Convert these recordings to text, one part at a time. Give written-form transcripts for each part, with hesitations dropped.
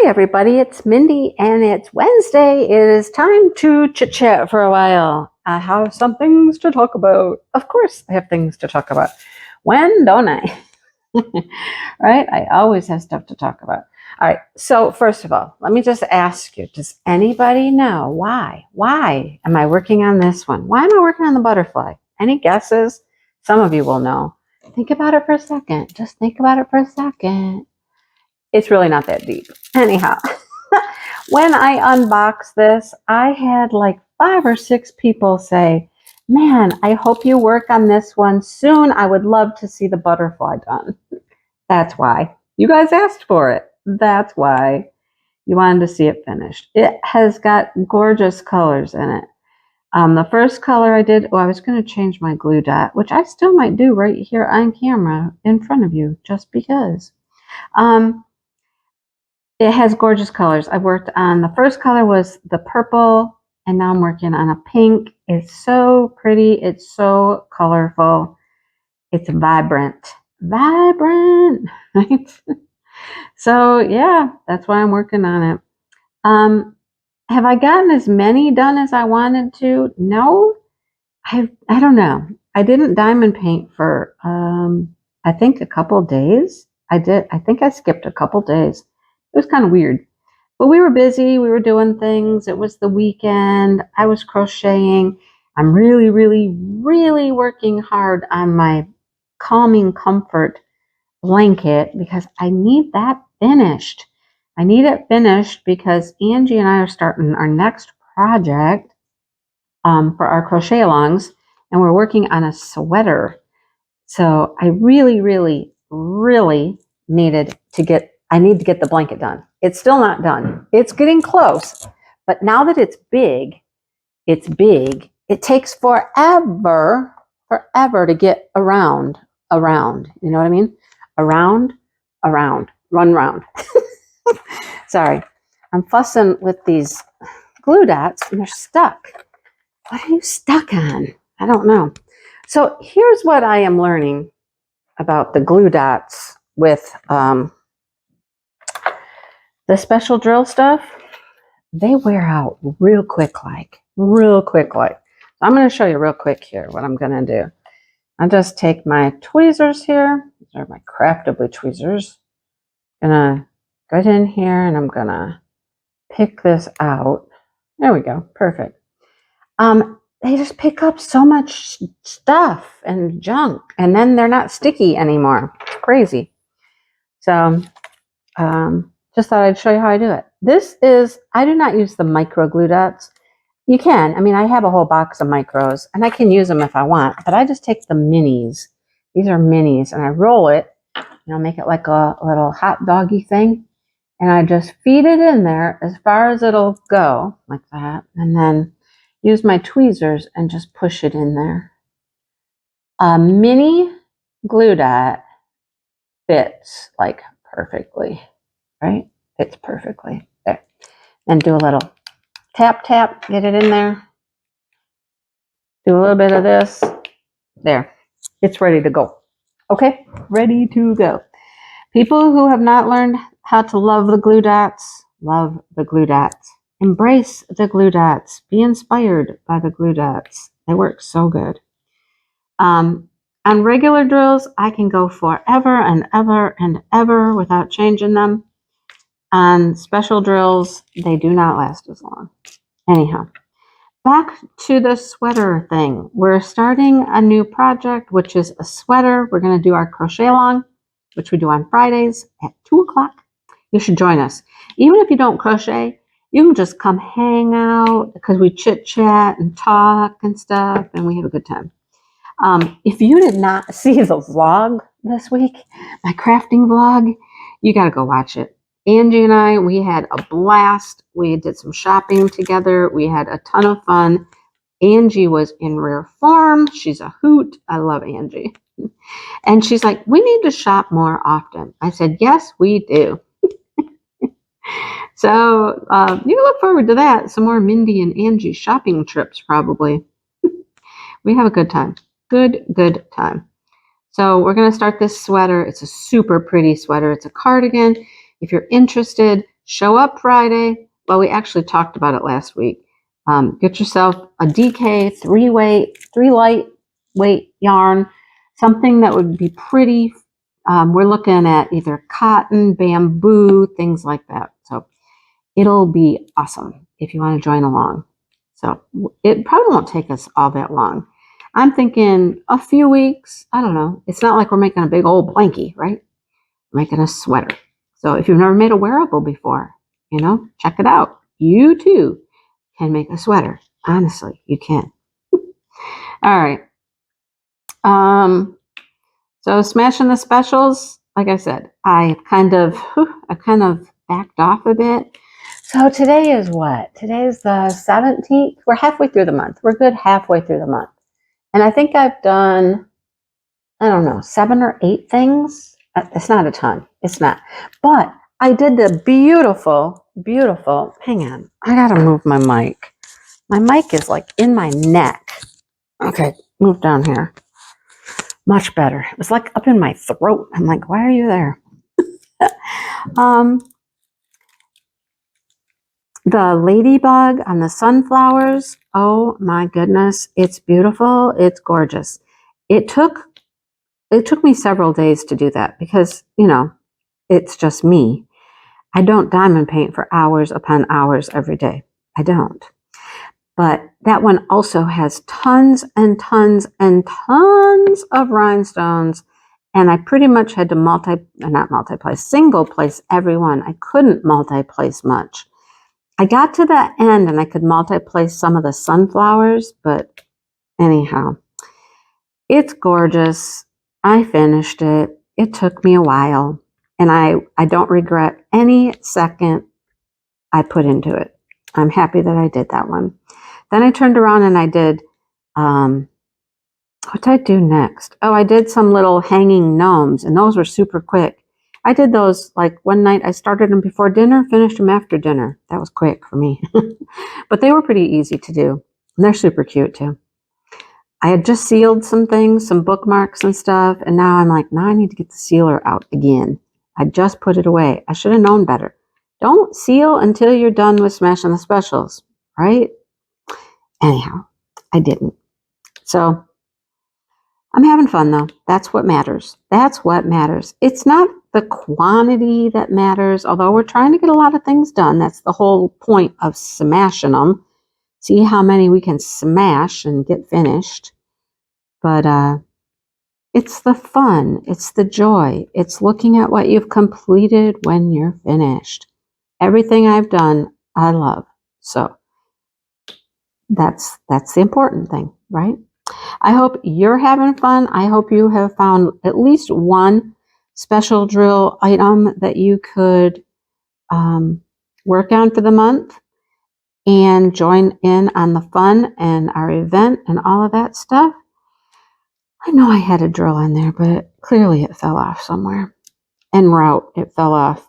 Hi everybody, it's Mindy and it's Wednesday. It is time to chit chat for a while. I have some things to talk about. Of course I have things to talk about. When don't I? Right? I always have stuff to talk about. All right, so first of all, let me just ask you, does anybody know why? Why am I working on this one? Why am I working on the butterfly? Any guesses? Some of you will know. Think about it for a second. Just think about it for a second. It's really not that deep. Anyhow, when I unboxed this, I had like 5 or 6 people say, man, I hope you work on this one soon. I would love to see the butterfly done. That's why. You guys asked for it. That's why you wanted to see it finished. It has got gorgeous colors in it. The first color I did, I was going to change my glue dot, which I still might do right here on camera in front of you, just because. It has gorgeous colors. I worked on, the first color was the purple, and now I'm working on a pink. It's so pretty. It's so colorful. It's vibrant. Vibrant, right? So yeah, that's why I'm working on it. Have I gotten as many done as I wanted to? No. I don't know. I didn't diamond paint for, I think a couple days. I think I skipped a couple days. It was kind of weird, but we were busy. We were doing things. It was the weekend. I was crocheting. I'm really, really, really working hard on my calming comfort blanket because I need that finished. I need it finished because Angie and I are starting our next project for our crochet alongs, and we're working on a sweater. So I really, really, really needed to get the blanket done. It's still not done. It's getting close. But now that it's big, it takes forever to get around. You know what I mean? Around, run round. Sorry. I'm fussing with these glue dots and they're stuck. What are you stuck on? I don't know. So here's what I am learning about the glue dots with the special drill stuff. They wear out real quick. So I'm going to show you real quick here what I'm going to do. I'll just take my tweezers here. These are my Craftably tweezers. I'm going to go in here and I'm going to pick this out. There we go. Perfect. They just pick up so much stuff and junk, and then they're not sticky anymore. It's crazy. So just thought I'd show you how I do it. I do not use the micro glue dots. You can. I mean, I have a whole box of micros, and I can use them if I want, but I just take the minis. These are minis, and I roll it, make it like a little hot doggy thing, and I just feed it in there as far as it'll go, like that, and then use my tweezers and just push it in there. A mini glue dot fits like perfectly, right? Fits perfectly. There. And do a little tap, get it in there. Do a little bit of this. There. It's ready to go. Okay? Ready to go. People who have not learned how to love the glue dots, love the glue dots. Embrace the glue dots. Be inspired by the glue dots. They work so good. On regular drills, I can go forever and ever and ever without changing them. On special drills, they do not last as long. Anyhow, back to the sweater thing. We're starting a new project, which is a sweater. We're going to do our crochet along, which we do on Fridays at 2 o'clock. You should join us. Even if you don't crochet, you can just come hang out because we chit chat and talk and stuff, and we have a good time. If you did not see the vlog this week, my crafting vlog, you got to go watch it. Angie and I, we had a blast. We did some shopping together. We had a ton of fun. Angie was in rare form. She's a hoot. I love Angie. And she's like, we need to shop more often. I said, yes, we do. So you can look forward to that. Some more Mindy and Angie shopping trips probably. We have a good time. Good time. So we're going to start this sweater. It's a super pretty sweater. It's a cardigan. If you're interested, show up Friday. Well, we actually talked about it last week. Get yourself a DK 3 lightweight yarn, something that would be pretty. We're looking at either cotton, bamboo, things like that. So it'll be awesome if you want to join along. So it probably won't take us all that long. I'm thinking a few weeks. I don't know. It's not like we're making a big old blankie, right? We're making a sweater. So if you've never made a wearable before, check it out. You too can make a sweater. Honestly, you can. All right. So smashing the specials, like I said, I kind of backed off a bit. So today is what? Today is the 17th. We're halfway through the month. We're good halfway through the month. And I think I've done, I don't know, 7 or 8 things. It's not a ton. It's not. But I did the beautiful, hang on. I got to move my mic. My mic is like in my neck. Okay, move down here. Much better. It was like up in my throat. I'm like, why are you there? The ladybug on the sunflowers. Oh my goodness. It's beautiful. It's gorgeous. It took me several days to do that because, it's just me. I don't diamond paint for hours upon hours every day. I don't. But that one also has tons and tons and tons of rhinestones. And I pretty much had to single place every one. I couldn't multi-place much. I got to the end and I could multi-place some of the sunflowers, but anyhow, it's gorgeous. I finished it. It took me a while, and I don't regret any second I put into it. I'm happy that I did that one. Then I turned around and I did, what did I do next? Oh, I did some little hanging gnomes, and those were super quick. I did those like one night. I started them before dinner, finished them after dinner. That was quick for me. But they were pretty easy to do. And they're super cute too. I had just sealed some things, some bookmarks and stuff. And now I'm like, now I need to get the sealer out again. I just put it away. I should have known better. Don't seal until you're done with smashing the specials, right? Anyhow, I didn't. So I'm having fun though. That's what matters. That's what matters. It's not the quantity that matters, although we're trying to get a lot of things done. That's the whole point of smashing them. See how many we can smash and get finished. But it's the fun. It's the joy. It's looking at what you've completed when you're finished. Everything I've done, I love. So that's the important thing, right? I hope you're having fun. I hope you have found at least one special drill item that you could work on for the month and join in on the fun and our event and all of that stuff. I know I had a drill in there, but clearly it fell off somewhere. En route, it fell off.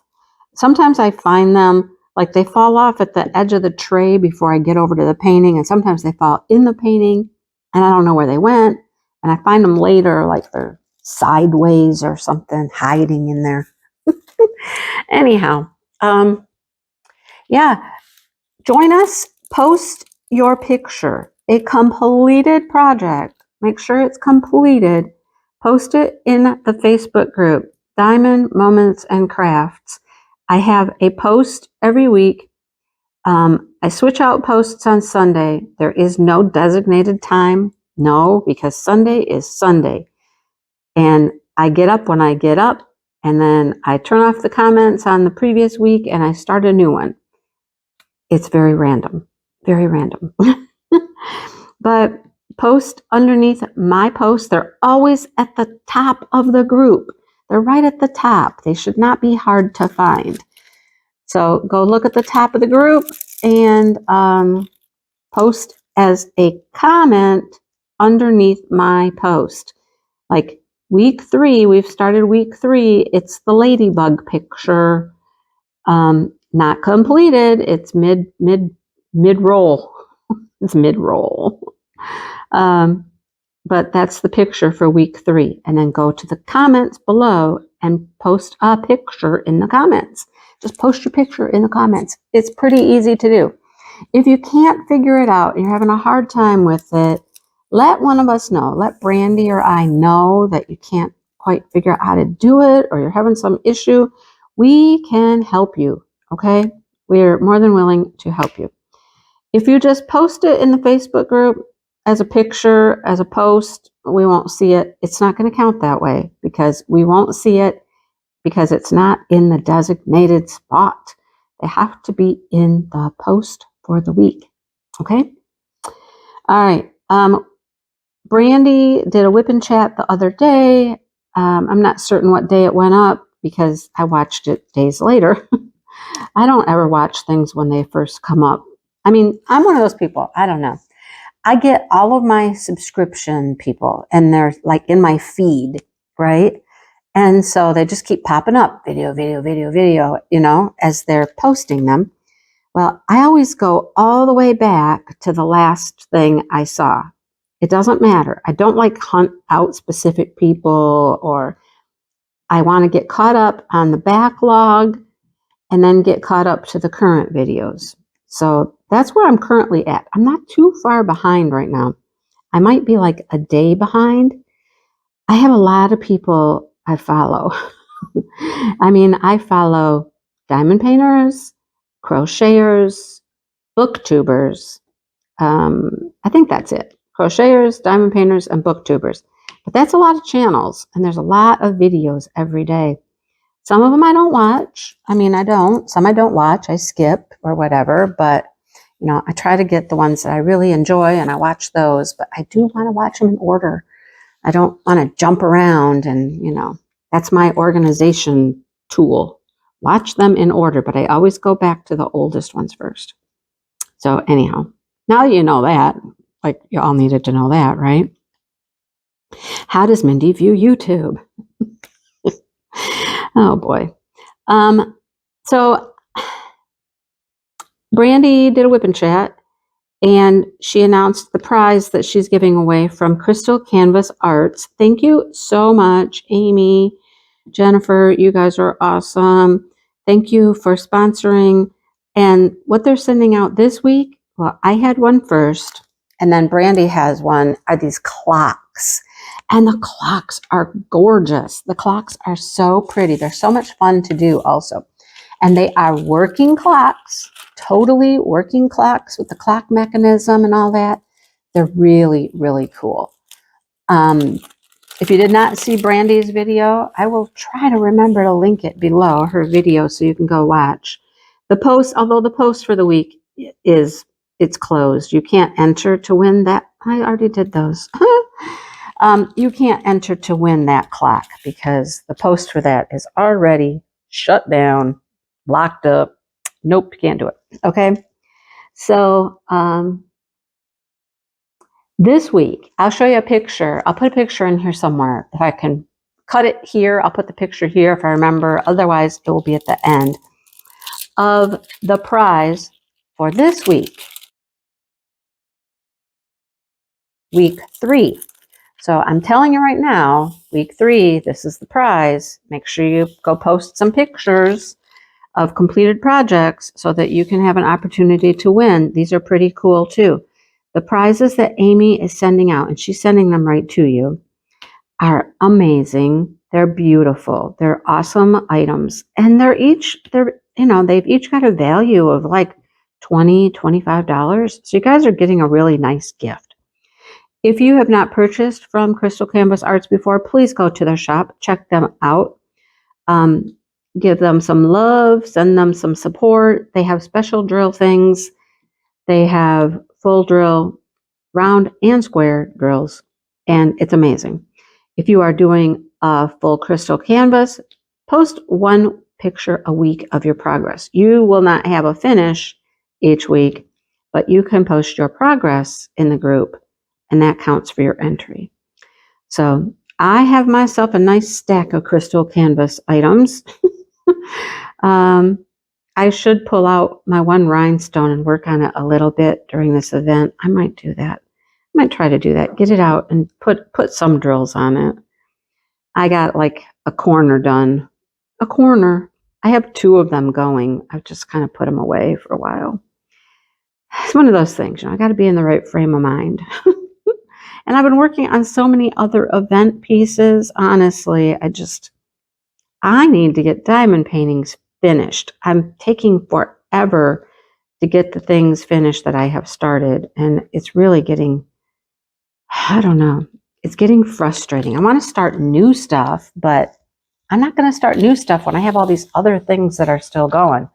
Sometimes I find them, like they fall off at the edge of the tray before I get over to the painting, and sometimes they fall in the painting, and I don't know where they went, and I find them later, like they're sideways or something, hiding in there. Anyhow, yeah, join us, post your picture, a completed project. Make sure it's completed. Post it in the Facebook group, Diamond Moments and Krafts. I have a post every week. I switch out posts on Sunday. There is no designated time. No, because Sunday is Sunday. And I get up when I get up, and then I turn off the comments on the previous week and I start a new one. It's very random. Very random. But post underneath my posts. They're always at the top of the group. They're right at the top. They should not be hard to find. So go look at the top of the group and post as a comment underneath my post. Like week 3, we've started week 3. It's the ladybug picture. Not completed. It's mid roll. It's mid roll. But that's the picture for week 3. And then go to the comments below and post a picture in the comments. just post your picture in the comments. It's pretty easy to do. If you can't figure it out, you're having a hard time with it, let one of us know. Let Brandy or I know that you can't quite figure out how to do it, or you're having some issue. We can help you, okay? We're more than willing to help you. If you just post it in the Facebook group as a picture, as a post, we won't see it. It's not going to count that way because we won't see it because it's not in the designated spot. They have to be in the post for the week. Okay? All right. Brandy did a WIP and Chat the other day. I'm not certain what day it went up because I watched it days later. I don't ever watch things when they first come up. I mean, I'm one of those people. I don't know. I get all of my subscription people and they're like in my feed, right? And so they just keep popping up, video, you know, as they're posting them. Well, I always go all the way back to the last thing I saw. It doesn't matter. I don't like hunt out specific people, or I want to get caught up on the backlog and then get caught up to the current videos. So that's where I'm currently at. I'm not too far behind right now. I might be like a day behind. I have a lot of people I follow. I mean, I follow diamond painters, crocheters, booktubers. I think that's it. Crocheters, diamond painters, and booktubers. But that's a lot of channels, and there's a lot of videos every day. Some of them I don't watch. I mean, I don't. Some I don't watch. I skip or whatever. But, you know, I try to get the ones that I really enjoy, and I watch those. But I do want to watch them in order. I don't want to jump around, and, you know, that's my organization tool. Watch them in order, but I always go back to the oldest ones first. So anyhow, now you know that. Like, you all needed to know that, right? How does Mindy view YouTube? Oh boy. So Brandy did a WIP and Chat, and she announced the prize that she's giving away from Crystal Canvas Arts. Thank you so much, Amy, Jennifer. You guys are awesome. Thank you for sponsoring. And what they're sending out this week, well, I had one first, and then Brandy has one, are these clocks. And the clocks are gorgeous. The clocks are so pretty. They're so much fun to do also. And they are working clocks, totally working clocks with the clock mechanism and all that. They're really, really cool. If you did not see Brandy's video, I will try to remember to link it below, her video, so you can go watch. The post, although the post for the week it's closed. You can't enter to win that. I already did those. You can't enter to win that clock because the post for that is already shut down, locked up. Nope, you can't do it. Okay. So this week, I'll show you a picture. I'll put a picture in here somewhere. If I can cut it here, I'll put the picture here if I remember. Otherwise, it will be at the end of the prize for this week. Week 3. So I'm telling you right now, week 3, this is the prize. Make sure you go post some pictures of completed projects so that you can have an opportunity to win. These are pretty cool too. The prizes that Amy is sending out, and she's sending them right to you, are amazing. They're beautiful. They're awesome items. And they've each got a value of like $20, $25. So you guys are getting a really nice gift. If you have not purchased from Crystal Canvas Arts before, please go to their shop, check them out. Give them some love, send them some support. They have special drill things. They have full drill, round and square drills, and it's amazing. If you are doing a full crystal canvas, post one picture a week of your progress. You will not have a finish each week, but you can post your progress in the group, and that counts for your entry. So I have myself a nice stack of crystal canvas items. I should pull out my one rhinestone and work on it a little bit during this event. I might do that. I might try to do that. Get it out and put some drills on it. I got like a corner done. A corner. I have 2 of them going. I've just kind of put them away for a while. It's one of those things, I got to be in the right frame of mind. And I've been working on so many other event pieces. Honestly, I need to get diamond paintings finished. I'm taking forever to get the things finished that I have started. And it's really getting, I don't know, it's getting frustrating. I want to start new stuff, but I'm not going to start new stuff when I have all these other things that are still going.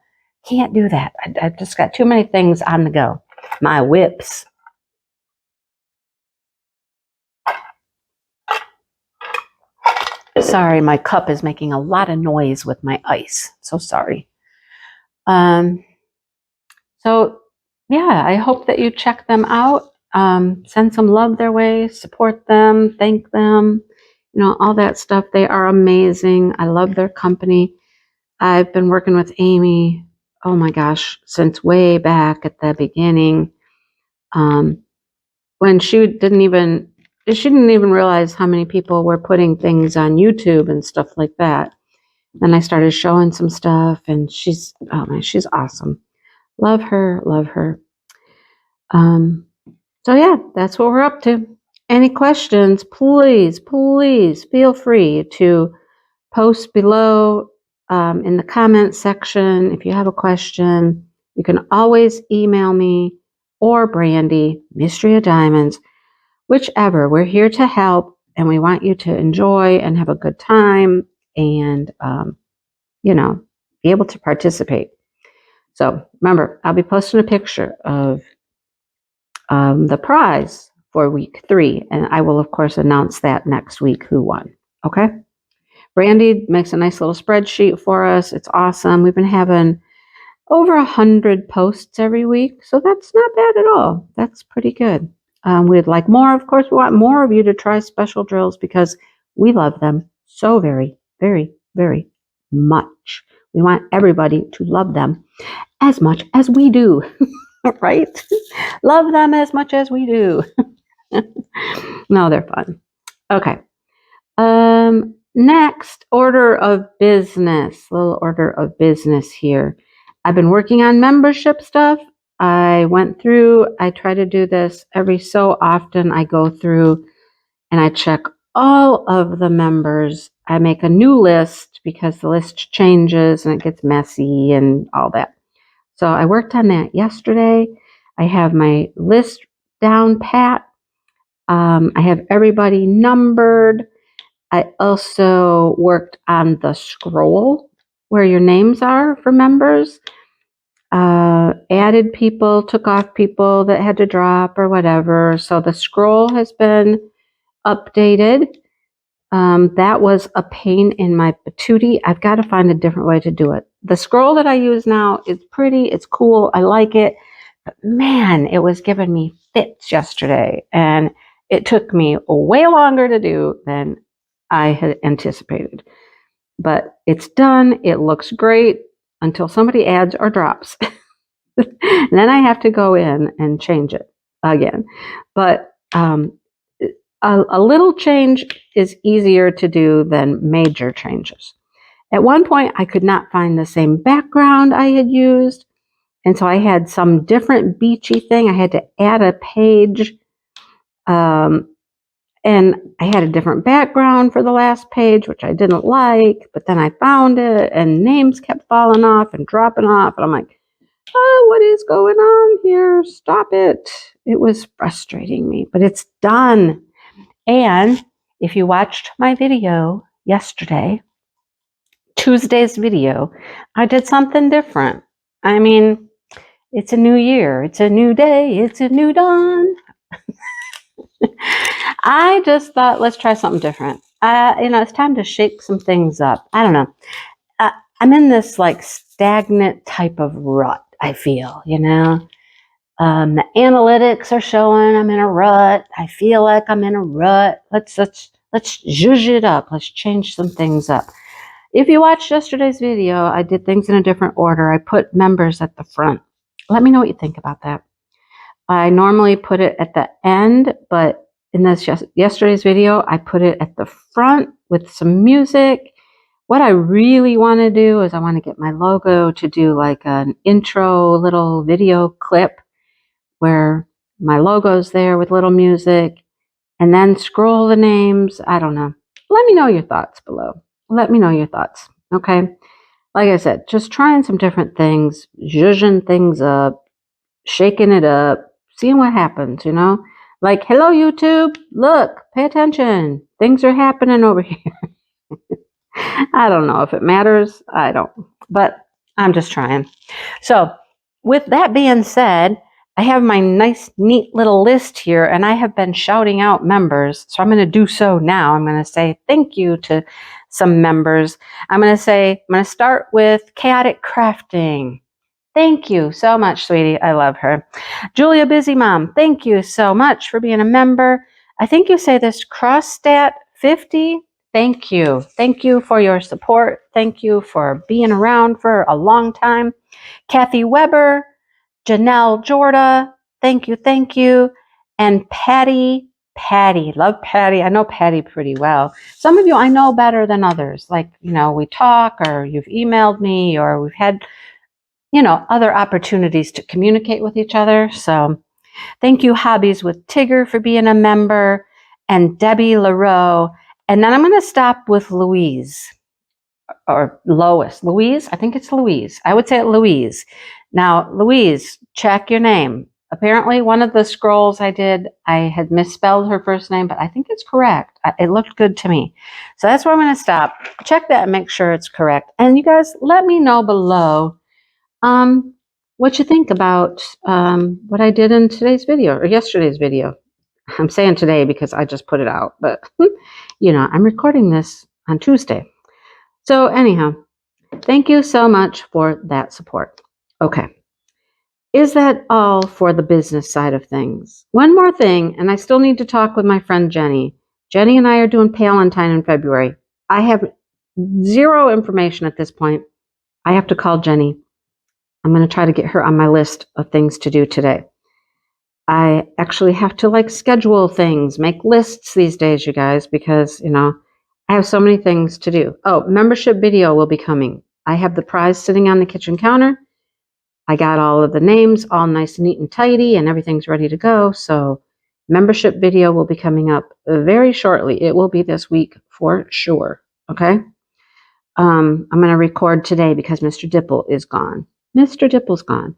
Can't do that. I've just got too many things on the go. My whips. Sorry, my cup is making a lot of noise with my ice. So sorry. So yeah, I hope that you check them out. Send some love their way, support them, thank them, all that stuff. They are amazing. I love their company. I've been working with Amy, oh my gosh, since way back at the beginning. When she didn't even realize how many people were putting things on YouTube and stuff like that. Then I started showing some stuff, and she's awesome. Love her, love her. So yeah, that's what we're up to. Any questions, please feel free to post below in the comment section. If you have a question, you can always email me or Brandy, Mystery of Diamonds, whichever. We're here to help, and we want you to enjoy and have a good time and, be able to participate. So remember, I'll be posting a picture of the prize for week 3, and I will, of course, announce that next week who won. Okay? Brandy makes a nice little spreadsheet for us. It's awesome. We've been having over 100 posts every week, so that's not bad at all. That's pretty good. We'd like more. Of course, we want more of you to try special drills because we love them so very, very, very much. We want everybody to love them as much as we do, right? Love them as much as we do. No, they're fun. Okay. Next, order of business. Little order of business here. I've been working on membership stuff. I try to do this every so often. I go through and I check all of the members. I make a new list because the list changes and it gets messy and all that. So I worked on that yesterday. I have my list down pat. I have everybody numbered. I also worked on the scroll where your names are for members. Added people, took off people that had to drop or whatever. So the scroll has been updated. That was a pain in my patootie. I've got to find a different way to do it. The scroll that I use now is pretty, it's cool, I like it. But man, it was giving me fits yesterday. And it took me way longer to do than I had anticipated. But it's done. It looks great until somebody adds or drops. And then I have to go in and change it again. But a little change is easier to do than major changes. At one point, I could not find the same background I had used. And so I had some different beachy thing. I had to add a page. And I had a different background for the last page, which I didn't like. But then I found it, and names kept falling off and dropping off. And I'm like, oh, what is going on here? Stop it. It was frustrating me, but it's done. And if you watched my video yesterday, Tuesday's video, I did something different. I mean, it's a new year. It's a new day. It's a new dawn. I just thought, let's try something different. It's time to shake some things up. I don't know. I'm in this like stagnant type of rut, I feel, The analytics are showing I'm in a rut. I feel like I'm in a rut. Let's zhuzh it up. Let's change some things up. If you watched yesterday's video, I did things in a different order. I put members at the front. Let me know what you think about that. I normally put it at the end, but in this yesterday's video, I put it at the front with some music. what I really want to do is I want to get my logo to do like an intro little video clip where my logo's there with little music, and then scroll the names. I don't know. Let me know your thoughts below. Let me know your thoughts. Okay. Like I said, just trying some different things, zhuzhing things up, shaking it up, seeing what happens, you know? Like, hello, YouTube. Look, pay attention. Things are happening over here. I don't know if it matters. I don't. But I'm just trying. So, with that being said, I have my nice, neat little list here, and I have been shouting out members. So I'm going to do so now. I'm going to say thank you to some members. I'm going to start with Chaotic Crafting. Thank you so much, sweetie. I love her. Julia Busy Mom, thank you so much for being a member. I think you say this, Crossstat 50. Thank you. Thank you for your support. Thank you for being around for a long time. Kathy Weber, Janelle Jorda, thank you. And Patty, love Patty. I know Patty pretty well. Some of you I know better than others. Like, you know, we talk, or you've emailed me, or we've had, you know, other opportunities to communicate with each other. So thank you, Hobbies with Tigger, for being a member, and Debbie LaRoe. And then I'm going to stop with Louise. Or Lois. Louise? I think it's Louise. I would say it Louise. Now, Louise, check your name. Apparently, one of the scrolls I did, I had misspelled her first name, but I think it's correct. It looked good to me. So that's where I'm going to stop. Check that and make sure it's correct. And you guys, let me know below what you think about what I did in today's video, or yesterday's video. I'm saying today because I just put it out, but you know, I'm recording this on Tuesday. So anyhow, thank you so much for that support. Okay. Is that all for the business side of things? One more thing, and I still need to talk with my friend Jenny. Jenny and I are doing Palentine in February. I have zero information at this point. I have to call Jenny. I'm going to try to get her on my list of things to do today. I actually have to like schedule things, make lists these days, you guys, because, you know, I have so many things to do. Oh, membership video will be coming. I have the prize sitting on the kitchen counter. I got all of the names all nice and neat and tidy, and everything's ready to go. So membership video will be coming up very shortly. It will be this week for sure. Okay. I'm going to record today because Mr. Dipple is gone. Mr. Dipple's gone.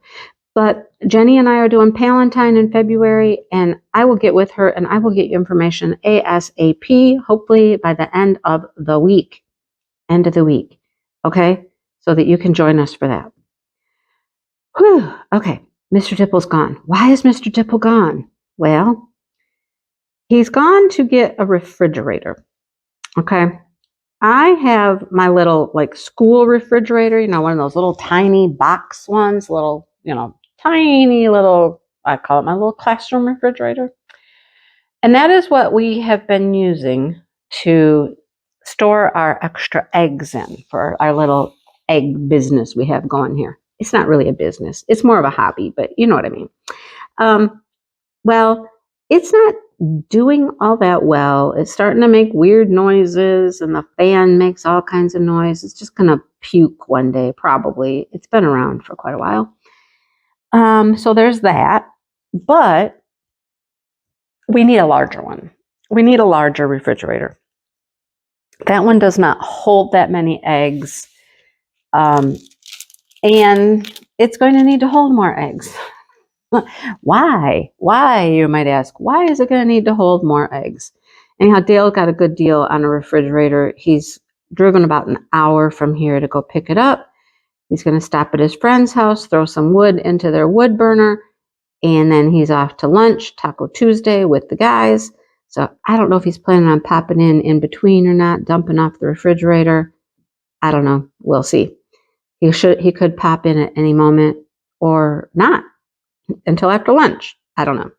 But Jenny and I are doing Palentine in February, and I will get with her and I will get you information ASAP, hopefully by the end of the week. End of the week. Okay? So that you can join us for that. Whew. Okay. Mr. Dipple's gone. Why is Mr. Dipple gone? Well, he's gone to get a refrigerator. Okay? I have my little like school refrigerator, you know, one of those little tiny box ones, little, you know, tiny little, I call it my little classroom refrigerator. And that is what we have been using to store our extra eggs in for our little egg business we have going here. It's not really a business. It's more of a hobby, but you know what I mean. Well, it's not doing all that well. It's starting to make weird noises, and the fan makes all kinds of noise. It's just going to puke one day, probably. It's been around for quite a while. So there's that. But we need a larger one. We need a larger refrigerator. That one does not hold that many eggs. And it's going to need to hold more eggs. Why? Why, you might ask? Why is it going to need to hold more eggs? Anyhow, Dale got a good deal on a refrigerator. He's driven about an hour from here to go pick it up. He's going to stop at his friend's house, throw some wood into their wood burner, and then he's off to lunch, Taco Tuesday, with the guys. So I don't know if he's planning on popping in between or not, dumping off the refrigerator. I don't know. We'll see. He could pop in at any moment or not until after lunch. I don't know.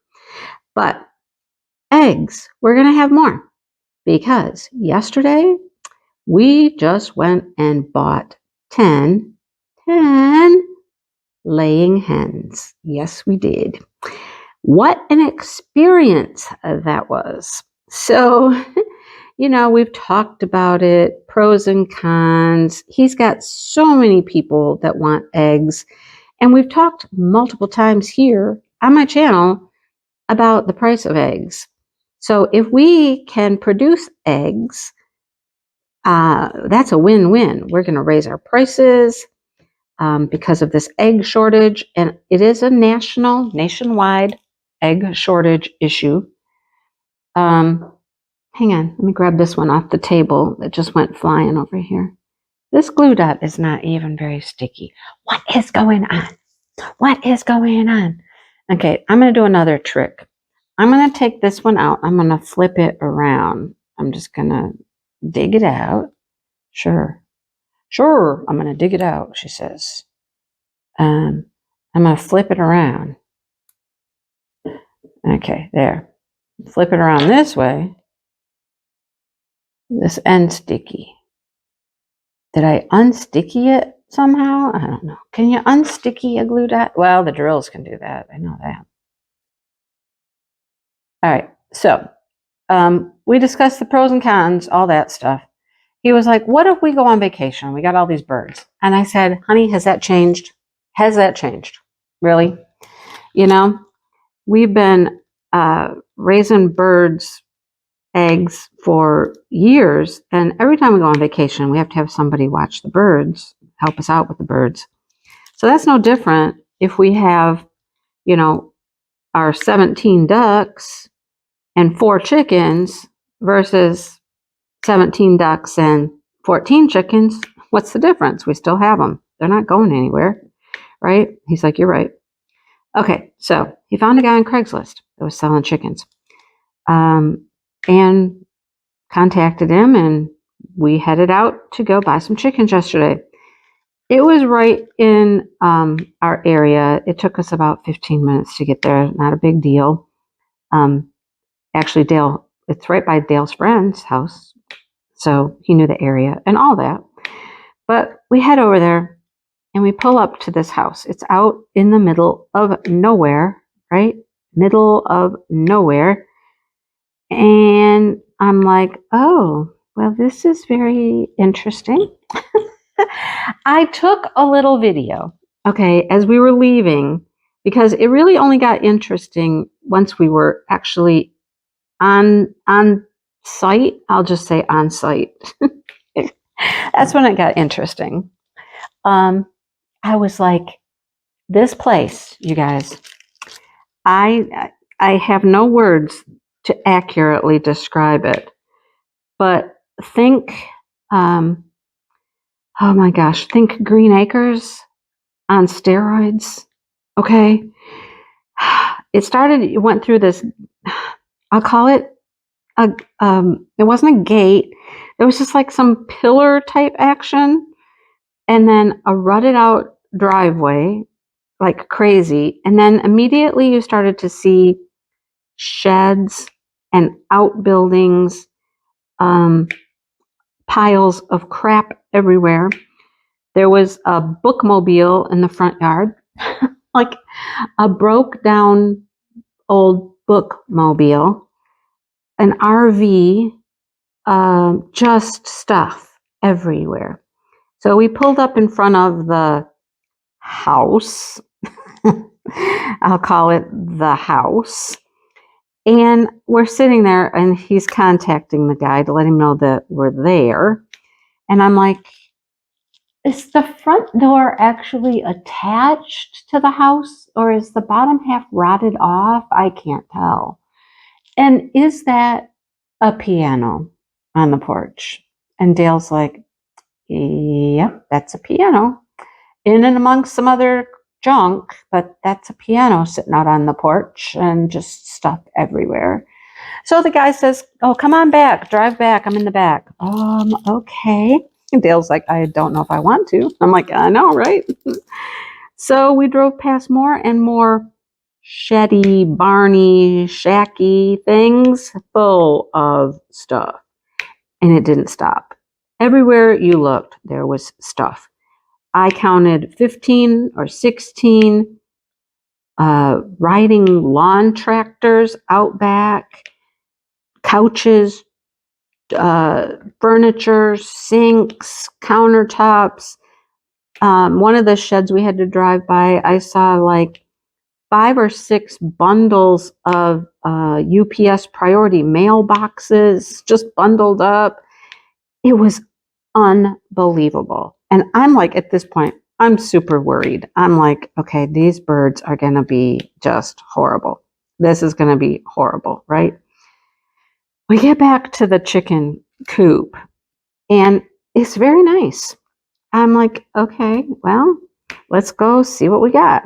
But eggs, we're going to have more because yesterday we just went and bought 10 laying hens. Yes, we did. What an experience that was. So you know, we've talked about it, pros and cons. He's got so many people that want eggs. And we've talked multiple times here on my channel about the price of eggs. So if we can produce eggs, that's a win-win. We're going to raise our prices because of this egg shortage. And it is a nationwide egg shortage issue. Hang on, let me grab this one off the table that just went flying over here. This glue dot is not even very sticky. What is going on? What is going on? Okay, I'm going to do another trick. I'm going to take this one out. I'm going to flip it around. I'm just going to dig it out. Sure, I'm going to dig it out, she says. I'm going to flip it around. Okay, there. Flip it around this way. This end sticky. Did I unsticky it somehow? I don't know. Can you unsticky a glue dot? Well, the drills can do that. I know that. All right. So we discussed the pros and cons, all that stuff. He was like, what if we go on vacation? We got all these birds. And I said, honey, has that changed? Has that changed? Really? You know, we've been raising birds' eggs for years. And every time we go on vacation, we have to have somebody watch the birds, help us out with the birds. So that's no different if we have, you know, our 17 ducks and 4 chickens versus 17 ducks and 14 chickens. What's the difference? We still have them. They're not going anywhere, right? He's like, you're right. Okay, so he found a guy on Craigslist that was selling chickens and contacted him, and we headed out to go buy some chickens yesterday. It was right in our area. It took us about 15 minutes to get there. Not a big deal. Actually, Dale, it's right by Dale's friend's house. So he knew the area and all that. But we head over there and we pull up to this house. It's out in the middle of nowhere, right? Middle of nowhere. And I'm like, oh, well, this is very interesting. I took a little video, okay, as we were leaving, because it really only got interesting once we were actually on site. I'll just say on site. That's when it got interesting. I was like, this place, you guys, I have no words to accurately describe it, but think, oh my gosh, think Green Acres on steroids, okay? It went through this, I'll call it, it wasn't a gate, it was just like some pillar type action, and then a rutted out driveway, like crazy, and then immediately you started to see sheds and outbuildings, piles of crap everywhere. There was a bookmobile in the front yard, like a broke down old bookmobile, an RV, just stuff everywhere. So we pulled up in front of the house. I'll call it the house. And we're sitting there and he's contacting the guy to let him know that we're there. And I'm like, is the front door actually attached to the house or is the bottom half rotted off? I can't tell. And is that a piano on the porch? And Dale's like, yep, that's a piano. In and amongst some other junk, but that's a piano sitting out on the porch and just stuff everywhere. So the guy says, oh, come on back, drive back, I'm in the back. Okay. And Dale's like, I don't know if I want to. I'm like, I know, right? So we drove past more and more sheddy, barny, shacky things full of stuff. And it didn't stop. Everywhere you looked, there was stuff. I counted 15 or 16 riding lawn tractors out back, couches, furniture, sinks, countertops. One of the sheds we had to drive by, I saw like 5 or 6 bundles of UPS priority mailboxes just bundled up. It was unbelievable. And I'm like, at this point, I'm super worried. I'm like, okay, these birds are going to be just horrible. This is going to be horrible, right? We get back to the chicken coop and it's very nice. I'm like, okay, well, let's go see what we got.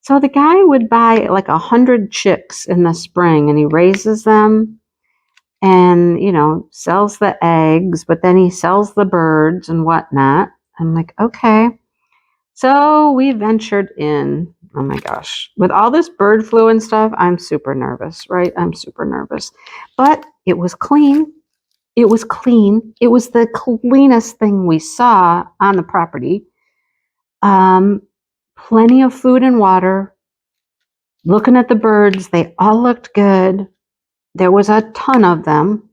So the guy would buy like 100 chicks in the spring and he raises them and, you know, sells the eggs, but then he sells the birds and whatnot. I'm like, okay. So we ventured in. Oh my gosh. With all this bird flu and stuff, I'm super nervous, right? I'm super nervous. But it was clean. It was clean. It was the cleanest thing we saw on the property. Plenty of food and water. Looking at the birds, they all looked good. There was a ton of them.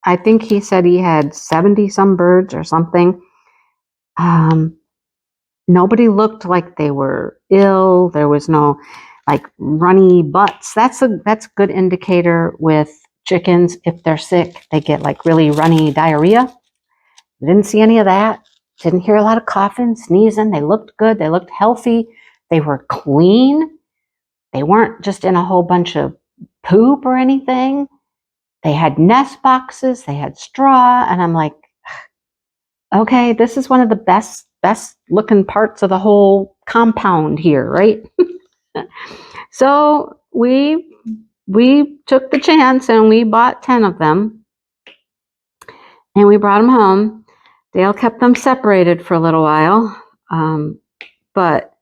I think he said he had 70 some birds or something. Nobody looked like they were ill. There was no like runny butts. That's a good indicator with chickens. If they're sick, they get like really runny diarrhea. Didn't see any of that. Didn't hear a lot of coughing, sneezing. They looked good. They looked healthy. They were clean. They weren't just in a whole bunch of poop or anything. They had nest boxes. They had straw. And I'm like, okay, this is one of the best looking parts of the whole compound here, right? So we took the chance and we bought 10 of them and we brought them home. Dale kept them separated for a little while. But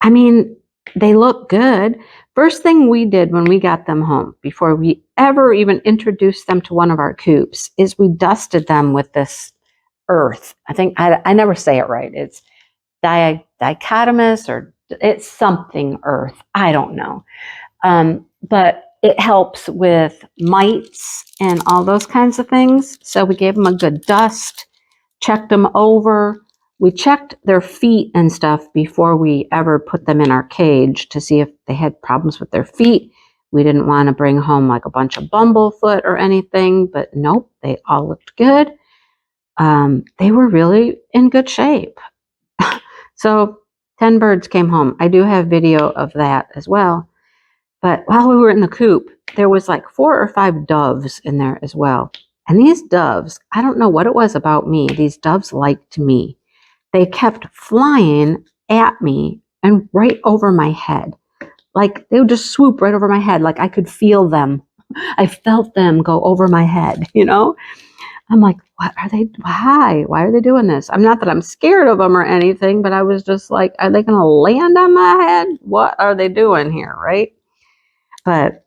I mean, they look good. First thing we did when we got them home, before we ever even introduced them to one of our coops, is we dusted them with this earth. I think I never say it right. It's dichotomous or it's something earth. I don't know. But it helps with mites and all those kinds of things. So we gave them a good dust, checked them over. We checked their feet and stuff before we ever put them in our cage to see if they had problems with their feet. We didn't want to bring home like a bunch of bumblefoot or anything, but nope, they all looked good. They were really in good shape. So 10 birds came home. I do have video of that as well. But while we were in the coop, there was like 4 or 5 doves in there as well. And these doves, I don't know what it was about me. These doves liked me. They kept flying at me and right over my head. Like they would just swoop right over my head. Like I could feel them. I felt them go over my head, you know? I'm like, what are they? Why are they doing this? I'm not that I'm scared of them or anything, but I was just like, are they going to land on my head? What are they doing here? Right. But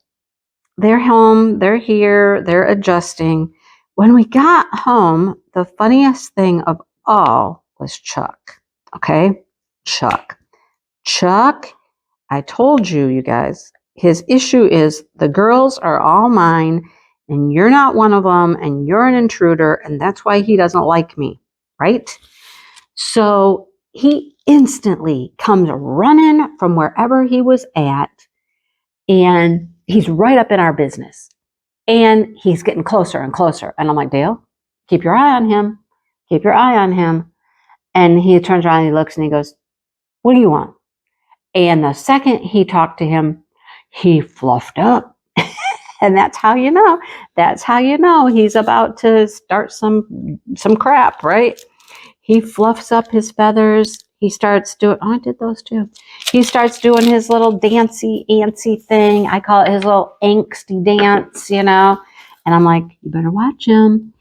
they're home. They're here. They're adjusting. When we got home, the funniest thing of all was Chuck. Okay. Chuck, I told you, you guys, his issue is the girls are all mine and you're not one of them and you're an intruder and that's why he doesn't like me, right? So he instantly comes running from wherever he was at and he's right up in our business and he's getting closer and closer. And I'm like, Dale, keep your eye on him. Keep your eye on him. And he turns around and he looks and he goes, what do you want? And the second he talked to him, he fluffed up. And that's how you know he's about to start some crap, right? He fluffs up his feathers. He starts doing, I did those too. He starts doing his little dancey, antsy thing. I call it his little angsty dance, you know? And I'm like, you better watch him.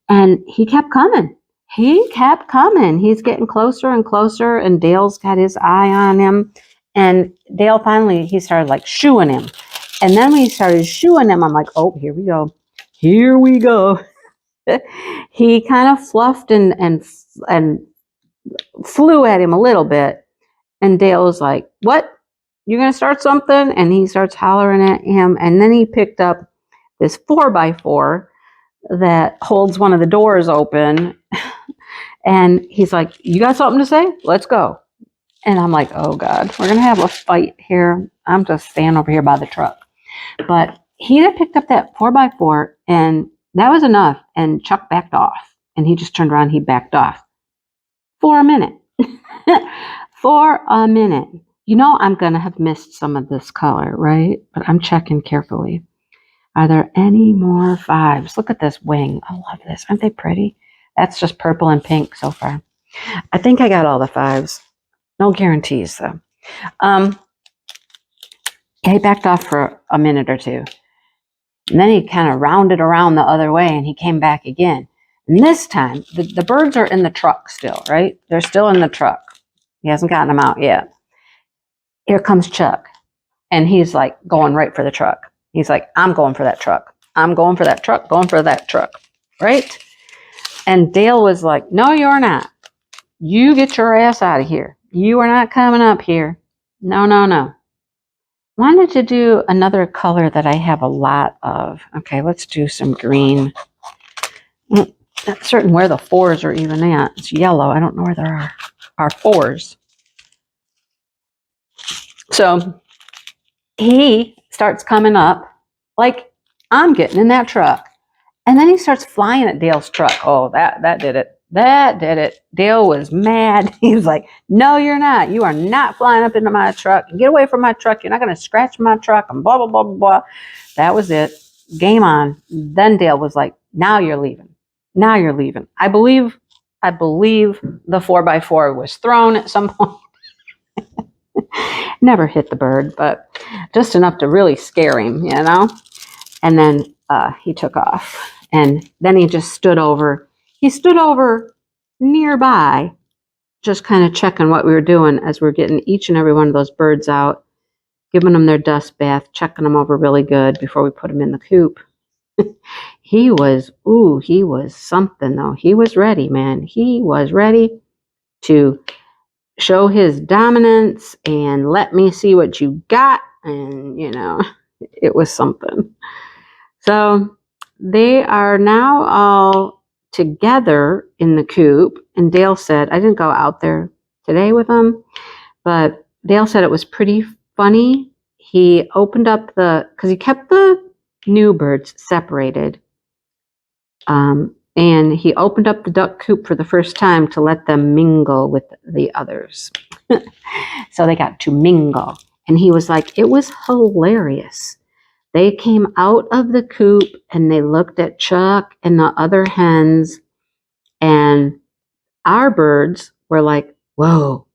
And he kept coming. He's getting closer and closer, and Dale's got his eye on him. And Dale finally, he started like shooing him. And then when he started shooing him, I'm like, oh, here we go. He kind of fluffed and flew at him a little bit. And Dale was like, what? You're going to start something? And he starts hollering at him. And then he picked up this 4x4 that holds one of the doors open. And he's like, you got something to say? Let's go. And I'm like, oh God, we're going to have a fight here. I'm just standing over here by the truck. But he had picked up that 4x4 and that was enough. And Chuck backed off. And he just turned around, he backed off. For a minute. For a minute. You know, I'm going to have missed some of this color, right? But I'm checking carefully. Are there any more 5s? Look at this wing. I love this. Aren't they pretty? That's just purple and pink so far. I think I got all the 5s. No guarantees, though. He backed off for a minute or two. And then he kind of rounded around the other way, and he came back again. And this time, the birds are in the truck still, right? They're still in the truck. He hasn't gotten them out yet. Here comes Chuck. And he's like going right for the truck. He's like, I'm going for that truck. I'm going for that truck, going for that truck, right? And Dale was like, no, you're not. You get your ass out of here. You are not coming up here. No, no, no. Wanted to do another color that I have a lot of. Okay, let's do some green. Not certain where the 4s are even at. It's yellow. I don't know where there are 4s. So he starts coming up like I'm getting in that truck. And then he starts flying at Dale's truck. Oh, that did it. That did it. Dale was mad. He was like, no, you're not. You are not flying up into my truck. Get away from my truck. You're not going to scratch my truck and blah, blah, blah, blah, blah. That was it. Game on. Then Dale was like, now you're leaving. Now you're leaving. I believe the 4x4 was thrown at some point. Never hit the bird, but just enough to really scare him, you know? And then he took off. And then he just stood over. He stood over nearby, just kind of checking what we were doing as we're getting each and every one of those birds out, giving them their dust bath, checking them over really good before we put them in the coop. He was something, though. He was ready, man. He was ready to show his dominance and let me see what you got. And, you know, it was something. So they are now all together in the coop. And Dale said, I didn't go out there today with them, but Dale said it was pretty funny. He opened up because he kept the new birds separated. And he opened up the duck coop for the first time to let them mingle with the others. So they got to mingle. And he was like, it was hilarious. They came out of the coop and they looked at Chuck and the other hens, and our birds were like, whoa,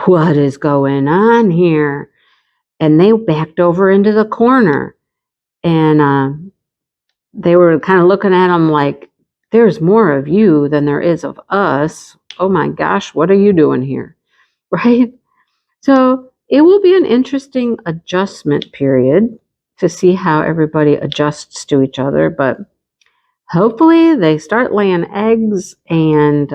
what is going on here? And they backed over into the corner, and they were kind of looking at them like, there's more of you than there is of us. Oh my gosh, what are you doing here? Right? So it will be an interesting adjustment period to see how everybody adjusts to each other, but hopefully they start laying eggs, and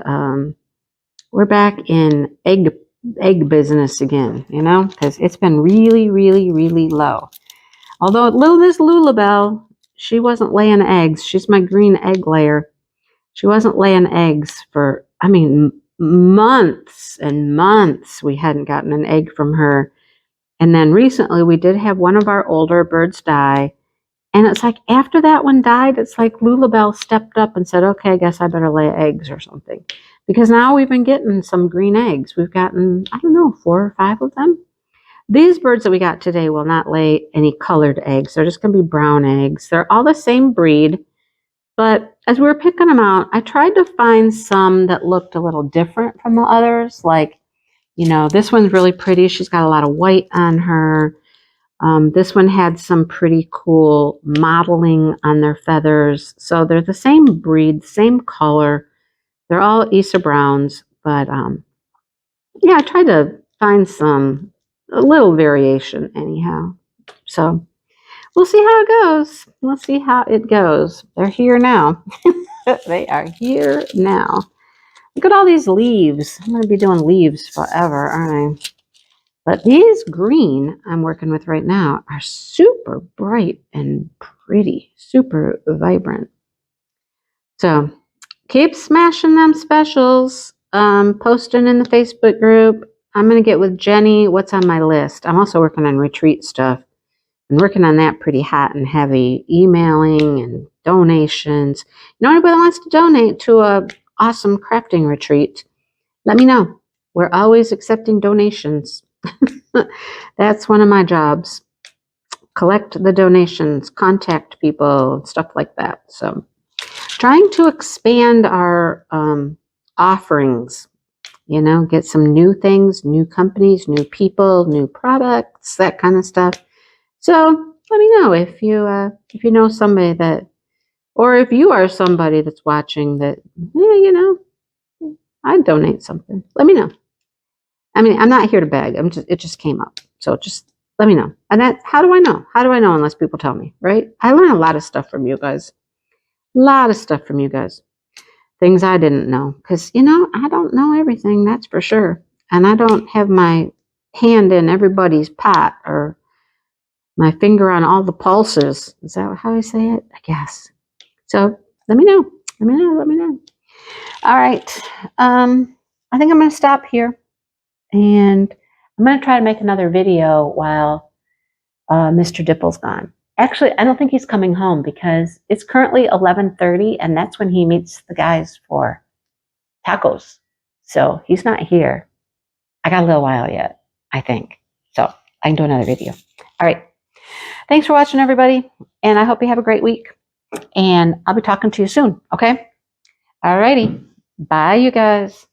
we're back in egg business again, you know, because it's been really, really, really low. Although little Miss Lulabelle, she wasn't laying eggs. She's my green egg layer. She wasn't laying eggs for, months and months. We hadn't gotten an egg from her. And then recently we did have one of our older birds die. And it's like after that one died, it's like Lulabelle stepped up and said, okay, I guess I better lay eggs or something. Because now we've been getting some green eggs. We've gotten, 4 or 5 of them. These birds that we got today will not lay any colored eggs. They're just going to be brown eggs. They're all the same breed. But as we were picking them out, I tried to find some that looked a little different from the others. Like, you know, this one's really pretty. She's got a lot of white on her. This one had some pretty cool modeling on their feathers. So they're the same breed, same color. They're all Isa Browns. But yeah, I tried to find a little variation anyhow. So we'll see how it goes. We'll see how it goes. They're here now. They are here now. Look at all these leaves. I'm going to be doing leaves forever, aren't I? But these green I'm working with right now are super bright and pretty, super vibrant. So keep smashing them specials. Posting in the Facebook group. I'm going to get with Jenny. What's on my list? I'm also working on retreat stuff. I'm working on that pretty hot and heavy. Emailing and donations. You know, anybody that wants to donate to a awesome crafting retreat, let me know. We're always accepting donations. That's one of my jobs. Collect the donations, contact people, stuff like that. So trying to expand our offerings, you know, get some new things, new companies, new people, new products, that kind of stuff. So let me know if you know somebody that, or if you are somebody that's watching that, yeah, you know, I'd donate something. Let me know. I mean, I'm not here to beg. It just came up. So just let me know. And how do I know? How do I know unless people tell me, right? I learn a lot of stuff from you guys. A lot of stuff from you guys. Things I didn't know. Because, you know, I don't know everything, that's for sure. And I don't have my hand in everybody's pot or my finger on all the pulses. Is that how I say it? I guess. So let me know. Let me know. Let me know. All right. I think I'm going to stop here. And I'm going to try to make another video while Mr. Dipple's gone. Actually, I don't think he's coming home because it's currently 11:30 and that's when he meets the guys for tacos. So he's not here. I got a little while yet, I think. So I can do another video. All right. Thanks for watching, everybody. And I hope you have a great week. And I'll be talking to you soon. Okay? All righty. Bye, you guys.